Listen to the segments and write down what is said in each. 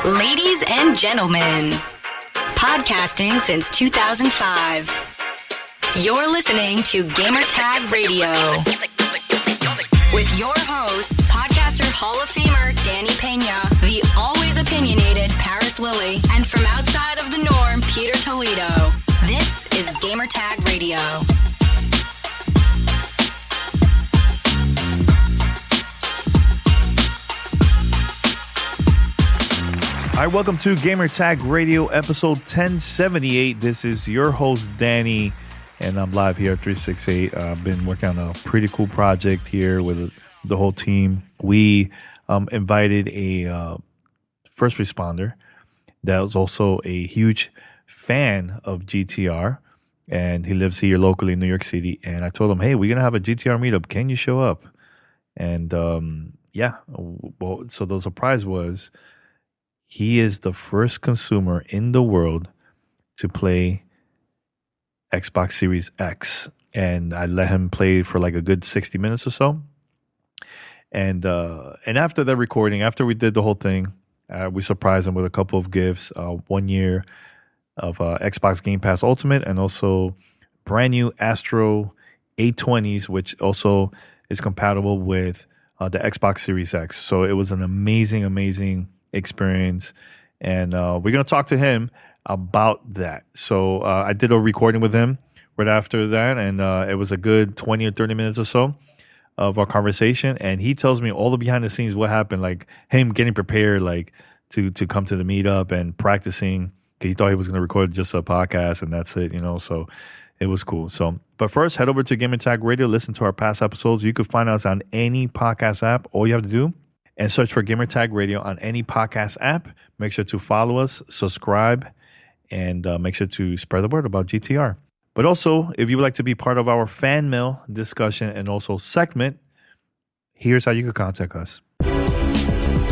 Ladies and gentlemen, podcasting since 2005. You're listening to Gamertag Radio with your hosts, podcaster Hall of Famer Danny Peña, the always opinionated Paris Lilly, and from outside of the norm, Peter Toledo. This is Gamertag Radio. All right, welcome to Gamertag Radio, episode 1078. This is your host, Danny, and I'm live here at 368. I've been working on a pretty cool project here with the whole team. We invited a first responder that was also a huge fan of GTR, and he lives here locally in New York City. And I told him, hey, we're going to have a GTR meetup. Can you show up? And well, so the surprise was, he is the first consumer in the world to play Xbox Series X. And I let him play for like a good 60 minutes or so. And after the recording, after we did the whole thing, we surprised him with a couple of gifts. 1 year of Xbox Game Pass Ultimate and also brand new Astro A20s, which also is compatible with the Xbox Series X. So it was an amazing experience, and we're going to talk to him about that. So I did a recording with him right after that, and it was a good 20 or 30 minutes or so of our conversation, and he tells me all the behind the scenes what happened, like him getting prepared like to come to the meetup and practicing. He thought he was going to record just a podcast and that's it, so it was cool. So, but first, head over to Gamertag Radio, listen to our past episodes. You can find us on any podcast app. All you have to do and search for Gamertag Radio on any podcast app. Make sure to follow us, subscribe, and make sure to spread the word about GTR. But also, if you would like to be part of our fan mail discussion and also segment, here's how you can contact us.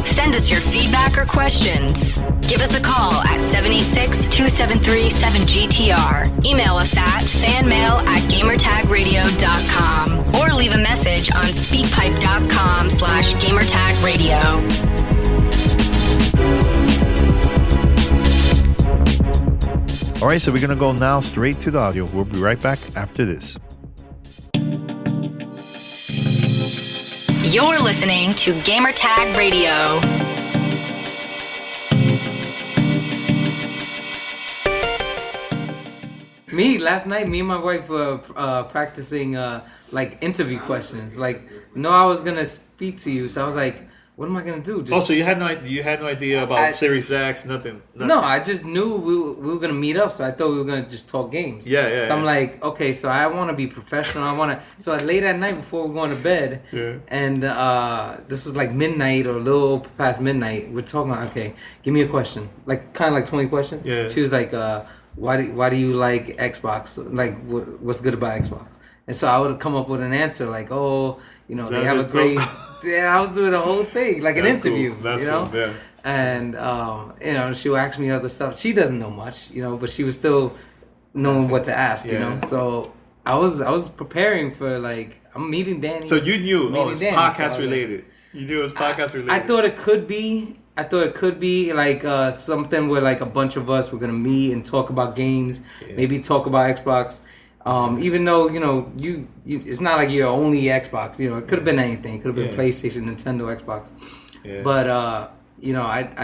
Send us your feedback or questions. Give us a call at 786-273-7GTR. Email us at fanmail@gamertagradio.com or leave a message on speakpipe.com/gamertagradio. All right, so we're going to go now straight to the audio. We'll be right back after this. You're listening to Gamertag Radio. Last night, me and my wife were practicing like interview questions. Like, I was gonna speak to you, so I was like, "What am I gonna do?" So you had no idea about Series X, nothing. No, I just knew we were gonna meet up, so I thought we were gonna just talk games. Yeah. So I'm like, okay, so I want to be professional. So late at night before we're going to bed, and this is like midnight or a little past midnight. We're talking about, okay, give me a question, like kind of like 20 questions. Yeah. She was like, why do you like Xbox? Like, what's good about Xbox? And so I would come up with an answer like, they have a great. Yeah, I was doing the whole thing like an interview. Cool. That's cool. Yeah. And she would ask me other stuff. She doesn't know much, but she was still knowing what to ask. So I was preparing for like I'm meeting Danny. So you knew it's podcast related. You knew it was podcast related. I thought it could be. Like something where like a bunch of us were gonna meet and talk about games, maybe talk about Xbox. Even though you it's not like you're only Xbox. It could have been anything. It could have been PlayStation, Nintendo, Xbox. Yeah. But I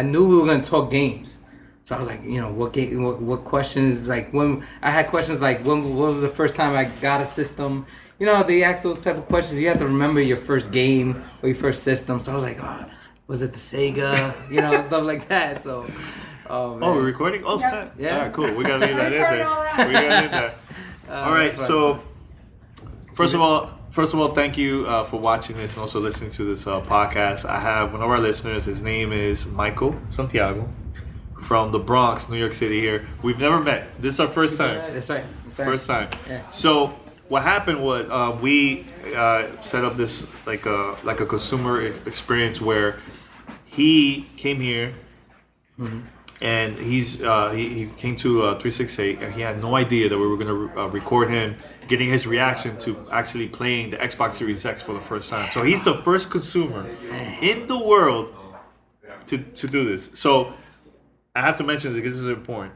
knew we were gonna talk games. So I was like, what questions? Like when I had questions like what was the first time I got a system? They ask those type of questions. You have to remember your first game or your first system. So I was like, was it the Sega? Stuff like that. So. We're recording? Oh, snap. Yeah. All right, cool. We gotta leave that in there. All right. So, first of all, thank you for watching this and also listening to this podcast. I have one of our listeners. His name is Michael Santiago from the Bronx, New York City. Here, we've never met. This is our first time. That's right. First time. Yeah. So, what happened was we set up this like a consumer experience where he came here. Mm-hmm. And he came to 368, and he had no idea that we were going to record him getting his reaction to actually playing the Xbox Series X for the first time. So he's the first consumer in the world to do this. So I have to mention this because this is important.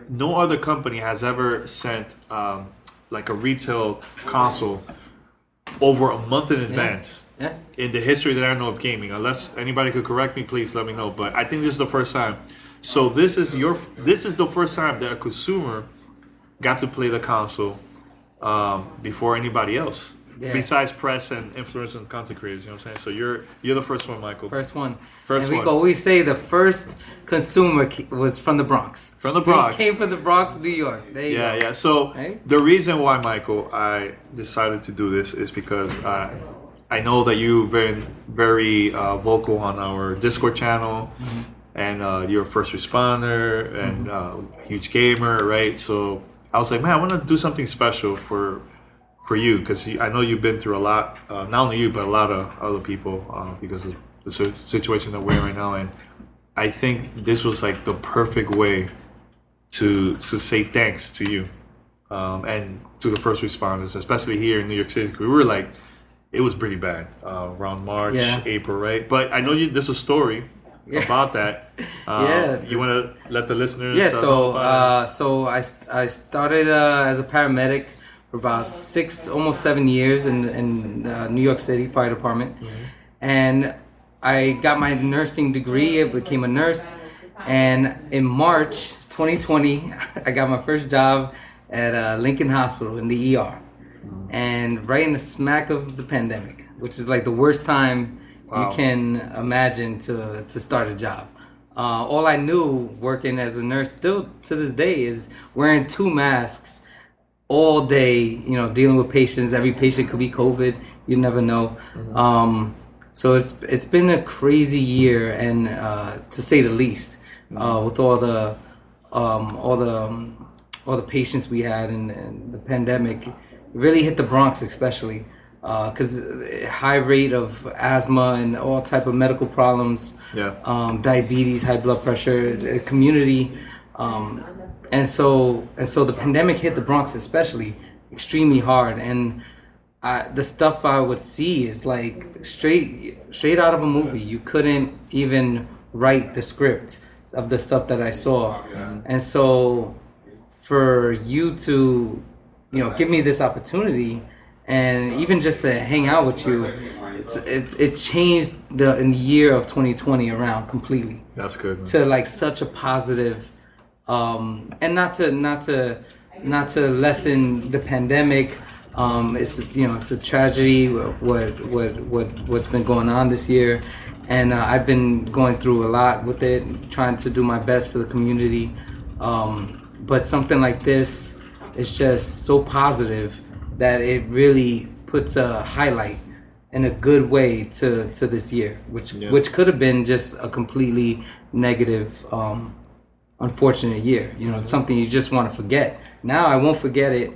No other company has ever sent like a retail console over a month in advance in the history that I know of gaming. Unless anybody could correct me, please let me know. But I think this is the first time. So this is the first time that a consumer got to play the console before anybody else. Yeah. Besides press and influencers and content creators, you know what I'm saying? So you're the first one, Michael. First one. And we always say the first consumer was from the Bronx. From the Bronx. He came from the Bronx, New York. There you go. Yeah. So the reason why, Michael, I decided to do this is because I know that you've been very vocal on our Discord channel, and you're a first responder and huge gamer, right? So I was like, man, I want to do something special for you, because I know you've been through a lot, not only you, but a lot of other people because of the situation that we're in right now. And I think this was like the perfect way to say thanks to you and to the first responders, especially here in New York City. We were like, it was pretty bad around March, April, right? But I know there's a story about that. You want to let the listeners know? So I started as a paramedic for about almost 7 years in New York City Fire Department. And I got my nursing degree. I became a nurse. And in March 2020, I got my first job at Lincoln Hospital in the ER. And right in the smack of the pandemic, which is like the worst time you can imagine to start a job. All I knew working as a nurse still to this day is wearing 2 masks all day, dealing with patients. Every patient could be COVID. You never know. So it's been a crazy year, and to say the least, with all the patients we had and the pandemic. It really hit the Bronx especially, because high rate of asthma and all type of medical problems. Diabetes, high blood pressure, the community. And so the pandemic hit the Bronx especially extremely hard, and the stuff I would see is like straight out of a movie. You couldn't even write the script of the stuff that I saw. And so for you to give me this opportunity, and even just to hang out with you, it changed in the year of 2020 around completely. That's good, man. To like such a positive. And not to lessen the pandemic. It's a tragedy what's been going on this year, and I've been going through a lot with it, trying to do my best for the community. But something like this is just so positive that it really puts a highlight in a good way to this year, which could have been just a completely negative. Unfortunate year, it's something you just want to forget. Now I won't forget it,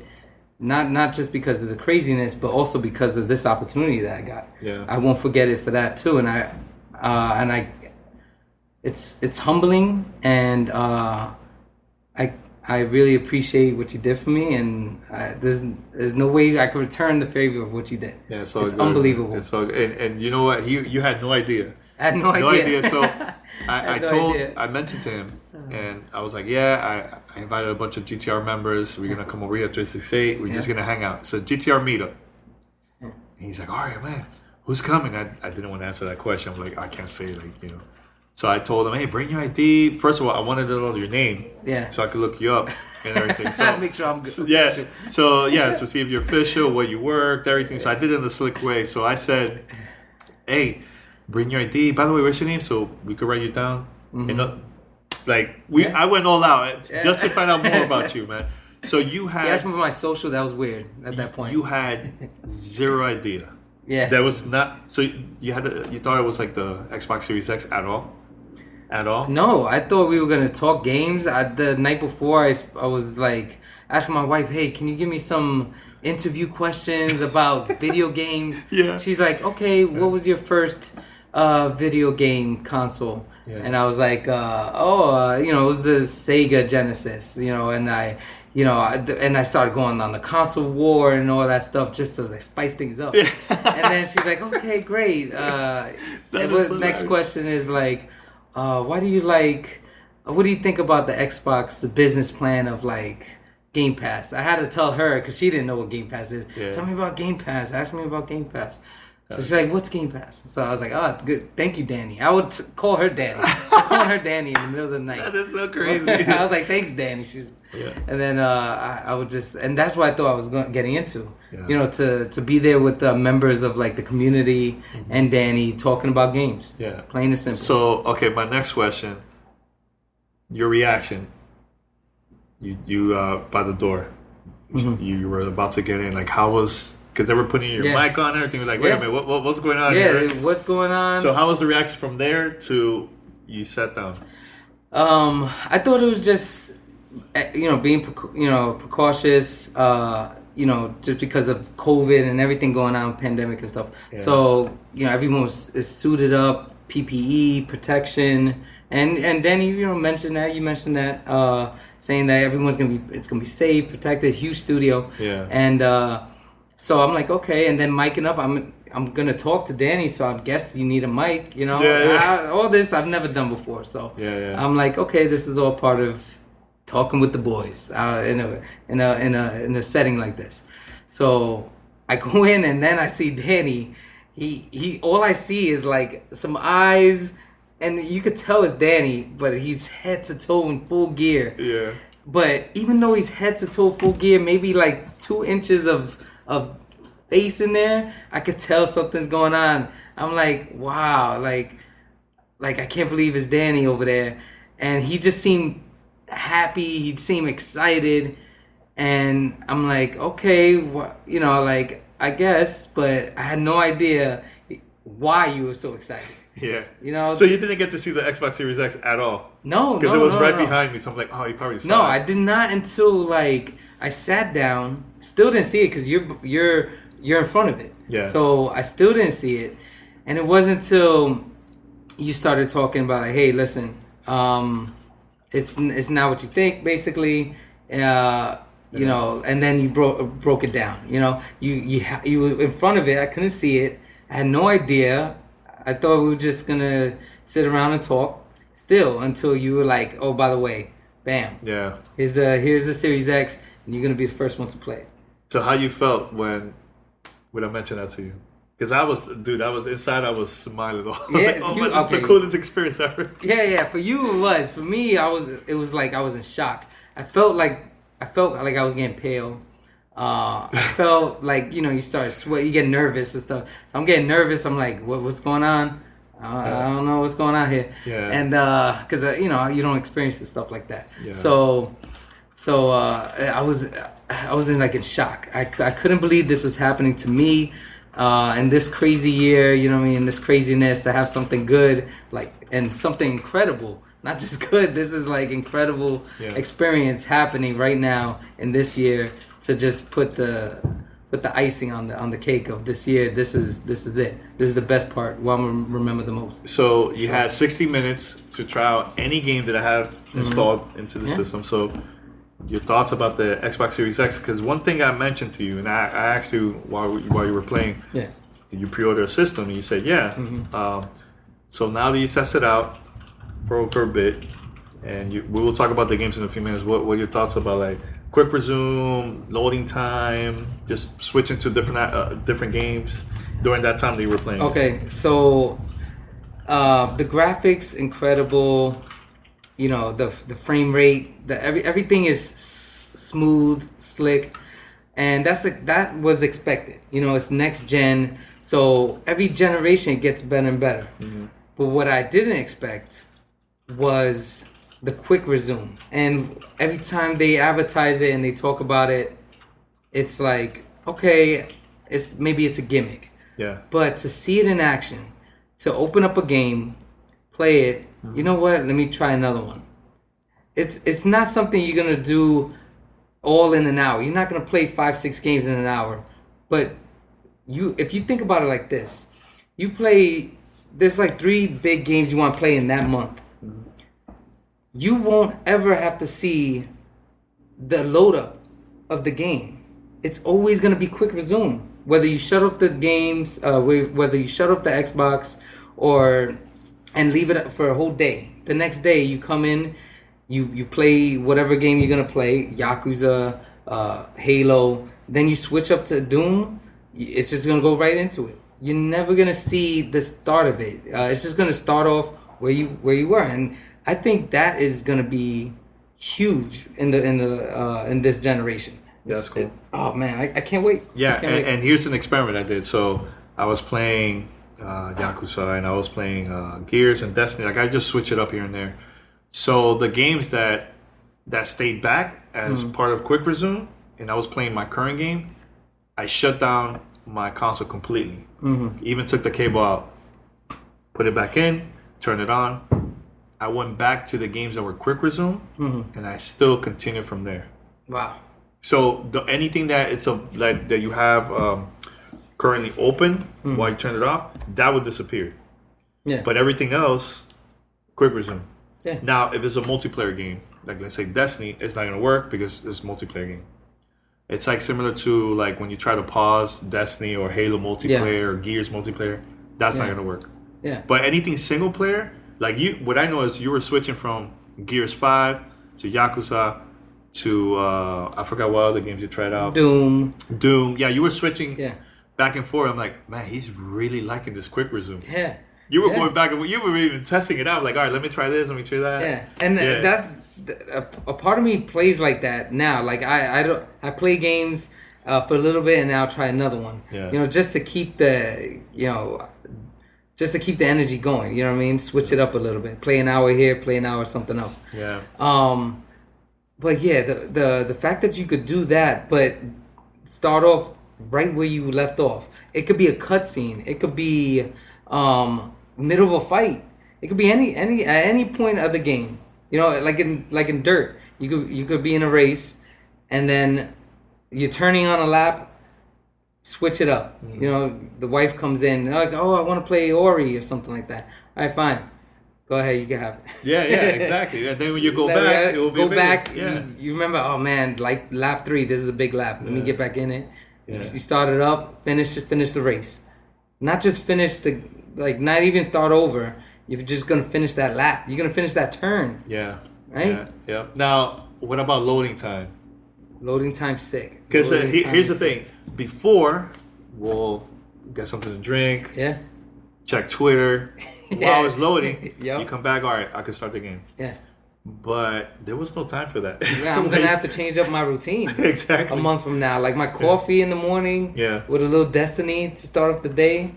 not just because of the craziness, but also because of this opportunity that I got. I won't forget it for that too, and I it's humbling, and I really appreciate what you did for me, and there's no way I could return the favor of what you did. It's unbelievable. It's so good. And you know what? You had no idea. I had no idea. So I mentioned to him, and I was like, I invited a bunch of GTR members. We're gonna come over here at 368. We're just gonna hang out. It's a GTR meetup. And he's like, all right, man, who's coming? I didn't want to answer that question. I'm like, I can't say So I told him, hey, bring your ID. First of all, I wanted to know your name, so I could look you up and everything. So make sure I'm good. So see if you're official, where you worked, everything. So I did it in a slick way. So I said, hey, bring your ID. By the way, what's your name? So we could write you down. I went all out just to find out more about you, man. So you had. You asked me for my social. That was weird at that point. You had zero idea. That was not. So you thought it was like the Xbox Series X at all? At all? No, I thought we were gonna talk games. The night before, I was like asking my wife, "Hey, can you give me some interview questions about video games?" She's like, "Okay, what was your first video game console?" And I was like, it was the Sega Genesis, and I started going on the console war and all that stuff just to like spice things up. And then she's like, "Okay, great." Next question is like, why do you like what do you think about the Xbox, the business plan of like Game Pass? I had to tell her because she didn't know what Game Pass is. Yeah. Tell me about Game Pass. Ask me about Game Pass. So she's like, what's Game Pass? So I was like, oh, good. Thank you, Danny. I would call her Danny. I was calling her Danny in the middle of the night. That is so crazy. I was like, thanks, Danny. And then I would just, and that's what I thought I was getting into. Yeah. To be there with the members of like the community and Danny talking about games. Yeah. Plain and simple. So, okay, my next question, your reaction. You by the door. You were about to get in. Like, how was... Because they were putting your mic on and everything. Was like, wait a minute, what's going on here? Yeah, what's going on? So how was the reaction from there to you sat down? I thought it was just, being, precautious, just because of COVID and everything going on, pandemic and stuff. Yeah. So, everyone is suited up, PPE, protection. And then you mentioned that, saying that everyone's it's gonna be safe, protected, huge studio. Yeah. And, so I'm like, okay, and then micing up, I'm gonna talk to Danny, so I guess you need a mic, all this I've never done before, so I'm like, okay, this is all part of talking with the boys in a setting like this. So I go in and then I see Danny. He all I see is like some eyes, and you could tell it's Danny, but he's head to toe in full gear. Yeah. But even though he's head to toe full gear, maybe like 2 inches of face in there, I could tell something's going on. I'm like, wow, like I can't believe it's Danny over there. And he just seemed happy, he seemed excited, and I'm like, okay, I guess, but I had no idea why you were so excited. Yeah. So you didn't get to see the Xbox Series X at all? No, because it was right behind me, so I'm like, oh, you probably saw it. No, I did not until like I sat down. Still didn't see it because you're in front of it. Yeah. So I still didn't see it, and it wasn't until you started talking about like, hey, listen, it's not what you think, basically. And then you broke it down. You were in front of it. I couldn't see it. I had no idea. I thought we were just gonna sit around and talk. Still, until you were like, oh, by the way, bam. Yeah. Here's the Series X. And you're going to be the first one to play it. So how you felt when I mentioned that to you? Because I was inside, I was smiling. I was like, oh, the coolest experience ever. Yeah. For you, it was. For me, it was like I was in shock. I felt like I was getting pale. I felt like, you start sweat, you get nervous and stuff. So I'm getting nervous. I'm like, what's going on? I don't know what's going on here. Yeah. And because, you don't experience this stuff like that. Yeah. So I was in shock. I couldn't believe this was happening to me in this crazy year, this craziness, to have something good, and something incredible. Not just good, this is incredible experience happening right now in this year, to just put the icing on the cake of this year. This is it. This is the best part. What I'm gonna remember the most. So you had 60 minutes to try out any game that I have installed into the system. So your thoughts about the Xbox Series X? Because one thing I mentioned to you, and I asked you while you were playing, did you pre-order a system? And you said so now that you test it out for a bit, and we will talk about the games in a few minutes. What are your thoughts about quick resume, loading time, just switching to different games during that time that you were playing? Okay, so the graphics incredible. The frame rate, everything is smooth, slick, and that was expected. It's next gen, so every generation it gets better and better. Mm-hmm. But what I didn't expect was the quick resume. And every time they advertise it and they talk about it, it's like, okay, maybe it's a gimmick. Yeah. But to see it in action, to open up a game, play it, you know what? Let me try another one. It's not something you're gonna do all in an hour. You're not gonna play 5-6 games in an hour. But if you think about it like this, there's 3 big games you want to play in that month. You won't ever have to see the load up of the game. It's always gonna be quick resume. Whether you shut off the games, whether you shut off the Xbox and leave it for a whole day. The next day you come in You play whatever game you're gonna play, Yakuza, Halo. Then you switch up to Doom. It's just gonna go right into it. You're never gonna see the start of it. It's just gonna start off where you were, and I think that is gonna be huge in this generation. That's cool. Oh man, I can't wait. Yeah, and here's an experiment I did. So I was playing Yakuza and I was playing Gears and Destiny. Like I just switch it up here and there. So the games that stayed back as part of Quick Resume, and I was playing my current game, I shut down my console completely. Even took the cable out, put it back in, turned it on. I went back to the games that were Quick Resume, and I still continued from there. Wow. So anything that that you have currently open while you turn it off, that would disappear. Yeah. But everything else, Quick Resume. Yeah. Now, if it's a multiplayer game, like let's say Destiny, it's not gonna work because it's a multiplayer game. It's like similar to like when you try to pause Destiny or Halo multiplayer or Gears multiplayer. That's not gonna work. Yeah. But anything single player, like what I know is you were switching from Gears 5 to Yakuza to I forgot what other games you tried out. Doom. Yeah, you were switching Yeah. back and forth. I'm like, man, he's really liking this Quick Resume. Yeah. You were going back and you were even testing it out. Like, all right, let me try this, let me try that. Yeah, and a part of me plays like that now. Like I play games for a little bit and now I'll try another one. Yeah. You know, just to keep the energy going. You know what I mean? Switch it up a little bit. Play an hour here, play an hour something else. Yeah. But yeah, the fact that you could do that, but start off right where you left off. It could be a cutscene. It could be middle of a fight. It could be at any point of the game. You know, like in Dirt, you could be in a race, and then you're turning on a lap. Switch it up. You know, the wife comes in, like, oh, I want to play Ori or something like that. All right, fine. Go ahead, you can have it. Yeah, exactly. And then when you go back, it will be back. Yeah. You remember, oh man, like lap 3. This is a big lap. Let me get back in it. Yeah. You start it up, finish the race. Not just finish not even start over. You're just gonna finish that lap. You're gonna finish that turn. Yeah. Right. Yeah. Now, what about loading time? Loading time's sick. Because here's the thing. Before, we'll get something to drink. Yeah. Check Twitter. While it's loading, Yep. you come back. All right, I can start the game. Yeah. But there was no time for that. Yeah, I'm gonna have to change up my routine. Exactly. A month from now, like my coffee in the morning. Yeah. With a little Destiny to start off the day.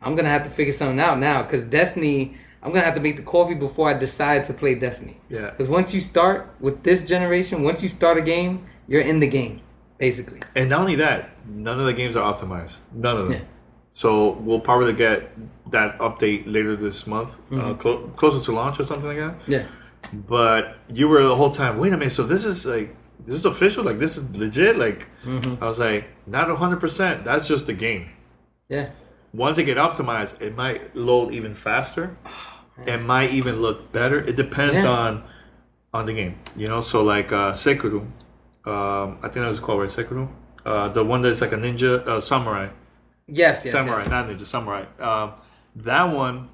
I'm gonna have to figure something out now because Destiny. I'm gonna have to make the coffee before I decide to play Destiny. Yeah. Because once you start with this generation, once you start a game, you're in the game, basically. And not only that, none of the games are optimized. None of them. Yeah. So we'll probably get that update later this month, closer to launch or something like that. Yeah. But you were the whole time, wait a minute, so this is official? Like, this is legit? Like, I was like, not 100%. That's just the game. Yeah. Once they get optimized, it might load even faster. It might even look better. It depends on the game. You know, so like Sekiro, I think that was called, right? Sekiro? The one that's like a ninja, samurai. Yes. Samurai, not ninja, samurai. That one,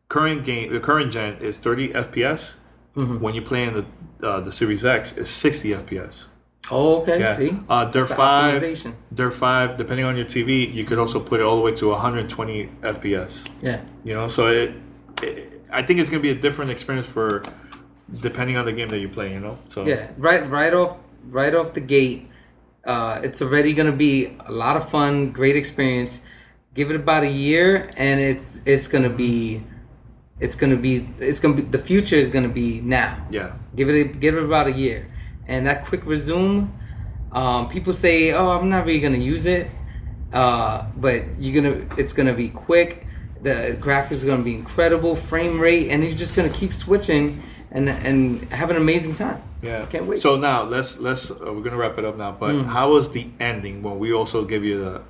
the current gen is 30 FPS. When you play in the Series X, it's 60 FPS. Oh, okay. Yeah. See, Dirt 5, depending on your TV, you could also put it all the way to 120 FPS. Yeah. You know, so I think it's gonna be a different experience for depending on the game that you play. You know, so yeah, right off the gate, it's already gonna be a lot of fun, great experience. Give it about a year, and it's gonna be the future is gonna be now. Yeah. Give it about a year, and that Quick Resume. People say, "Oh, I'm not really gonna use it," but it's gonna be quick. The graphics are gonna be incredible, frame rate, and you're just gonna keep switching and have an amazing time. Yeah, can't wait. So now let's we're gonna wrap it up now. But how was the ending when we also give you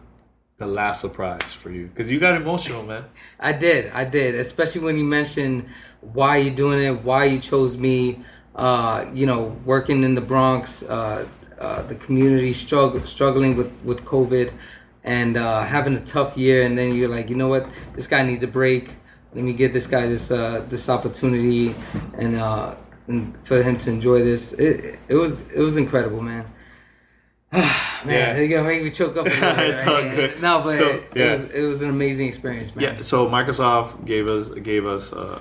the last surprise for you? Because you got emotional, man. I did, especially when you mentioned why you're doing it, why you chose me. Working in the Bronx, the community struggling with COVID, and having a tough year, and then you're like, you know what, this guy needs a break. Let me give this guy this opportunity, and and for him to enjoy this. It was incredible, man. Man, you're gonna make me choke up a little bit. It's all good. No, but So, it was an amazing experience, man. Yeah, so Microsoft gave us a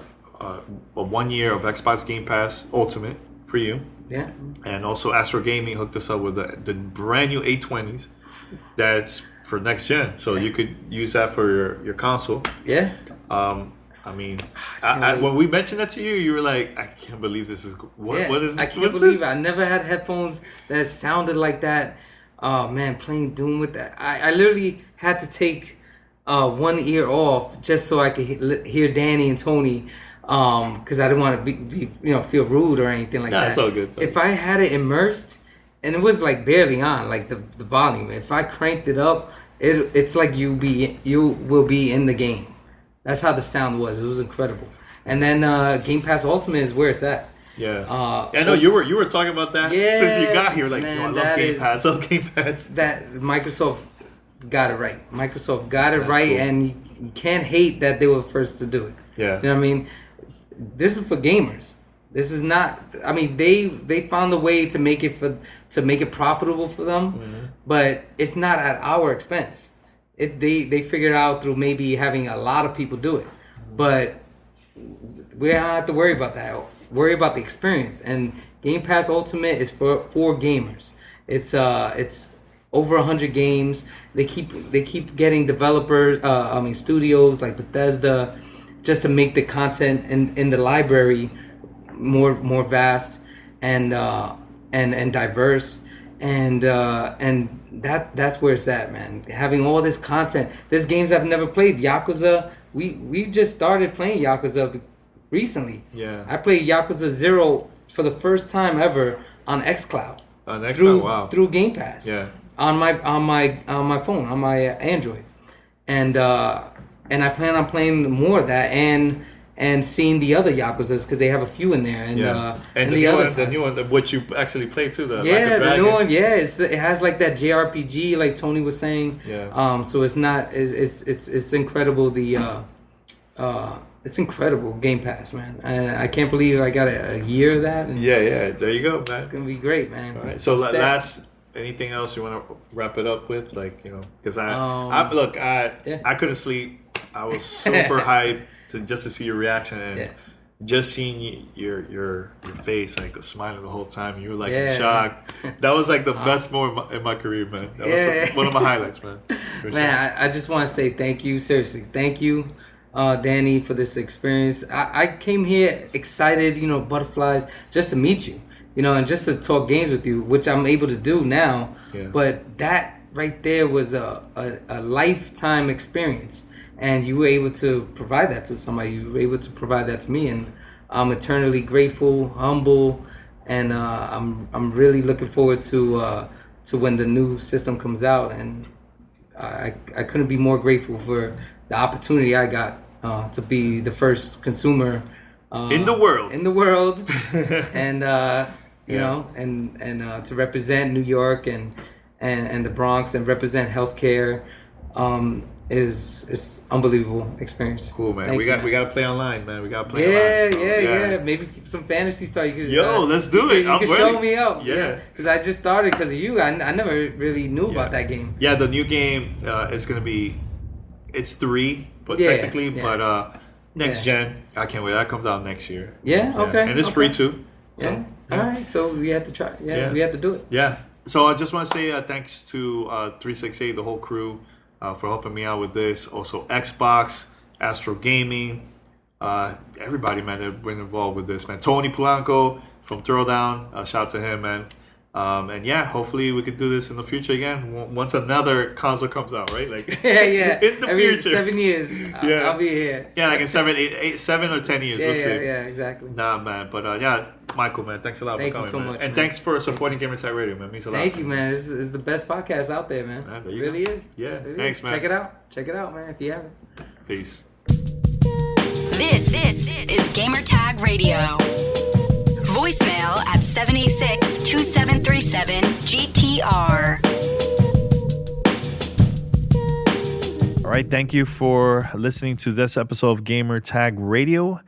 1 year of Xbox Game Pass Ultimate for you. Yeah. And also Astro Gaming hooked us up with the brand new 820s. That's for next gen, so you could use that for your console. Yeah. I mean, when we mentioned that to you, you were like, "I can't believe this is what is." I can't believe it. I never had headphones that sounded like that. Oh man, playing Doom with that. I literally had to take one ear off just so I could hear Danny and Tony, because I didn't want to be feel rude or anything like that. It's all good. If I had it immersed, and it was like barely on, like the volume. If I cranked it up, it's like you will be in the game. That's how the sound was. It was incredible. And then Game Pass Ultimate is where it's at. Yeah. I know you were talking about that since you got here. Like, man, I love Game Pass. I love Game Pass. That Microsoft got it right. Microsoft got it That's right, cool. and you can't hate that they were first to do it. Yeah. You know what I mean? This is for gamers. This is not. I mean, they found a way to make it profitable for them, but it's not at our expense. They figured out through maybe having a lot of people do it, but we don't have to worry about that. Worry about the experience. And Game Pass Ultimate is for gamers. It's over 100 games. They keep getting developers, studios like Bethesda, just to make the content in the library more vast and diverse, and that's where it's at, man. Having all this content. There's games I've never played. Yakuza. We just started playing Yakuza recently. Yeah. I played Yakuza 0 for the first time ever on xCloud. On xCloud, wow. Through Game Pass. Yeah. On my phone, on my Android, and I plan on playing more of that and seeing the other Yakuzas because they have a few in there, and the new one, which you actually played too. The new one, it has like that JRPG, like Tony was saying. Yeah. So it's not, it's incredible. It's incredible Game Pass, man, and I can't believe I got a year of that. And yeah. There you go, man. It's gonna be great, man. All right. So last. Anything else you want to wrap it up with? Like, because I couldn't sleep. I was super hyped to see your reaction and just seeing your face, like smiling the whole time. You were like in shock. That was like the best moment in my career, man. That was like one of my highlights, man. Man, I just want to say thank you. Seriously, thank you, Danny, for this experience. I came here excited, butterflies, just to meet you. And just to talk games with you, which I'm able to do now. Yeah. But that right there was a lifetime experience. And you were able to provide that to somebody. You were able to provide that to me. And I'm eternally grateful, humble, and I'm really looking forward to when the new system comes out. And I couldn't be more grateful for the opportunity I got to be the first consumer in the world. And and to represent New York and the Bronx and represent healthcare is unbelievable experience. Cool, man. We got to play online, man. We got to play online. Yeah. Maybe some Fantasy Star. Let's do it. You can show me up. Yeah. Because I just started because of you. I never really knew about that game. Yeah, the new game is gonna be. It's 3, but technically, but next gen. I can't wait. That comes out next year. Yeah. Okay. And it's free too. So, yeah. All right, so we have to try. Yeah, we have to do it. Yeah. So I just want to say thanks to 368, the whole crew, for helping me out with this. Also Xbox, Astro Gaming, everybody, man, that been involved with this, man. Tony Polanco from Throwdown, shout out to him, man. And hopefully we could do this in the future again once another console comes out, right? Like in the Every future. 7 years, I'll be here. Yeah, like in 7 or 10 years. We'll see. Yeah, exactly. Nah, man, but Michael, man, thanks a lot for coming. Thank you so much, and thanks for supporting Gamer Tag Radio, man. It means a lot. Thank you, man. This is the best podcast out there, man. It really is. Yeah, thanks, man. Check it out, man. If you haven't. Peace. This is Gamer Tag Radio. Voicemail at 786-2737-GTR. All right, thank you for listening to this episode of Gamer Tag Radio.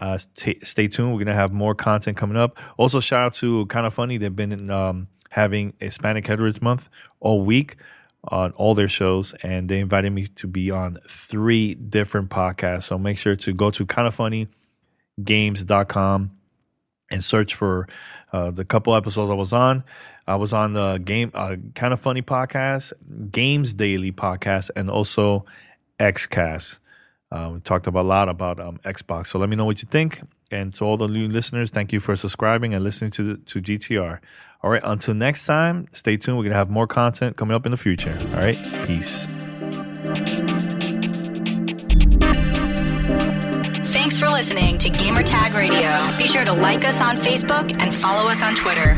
Stay tuned. We're going to have more content coming up. Also, shout out to Kind of Funny. They've been having Hispanic Heritage Month all week on all their shows, and they invited me to be on 3 different podcasts. So make sure to go to kindoffunnygames.com and search for the couple episodes I was on. I was on the Kind of Funny podcast, Games Daily podcast, and also Xcast. We talked a lot about Xbox. So let me know what you think. And to all the new listeners, thank you for subscribing and listening to GTR. All right, until next time, stay tuned. We're going to have more content coming up in the future. All right, peace. Thanks for listening to Gamertag Radio. Be sure to like us on Facebook and follow us on Twitter.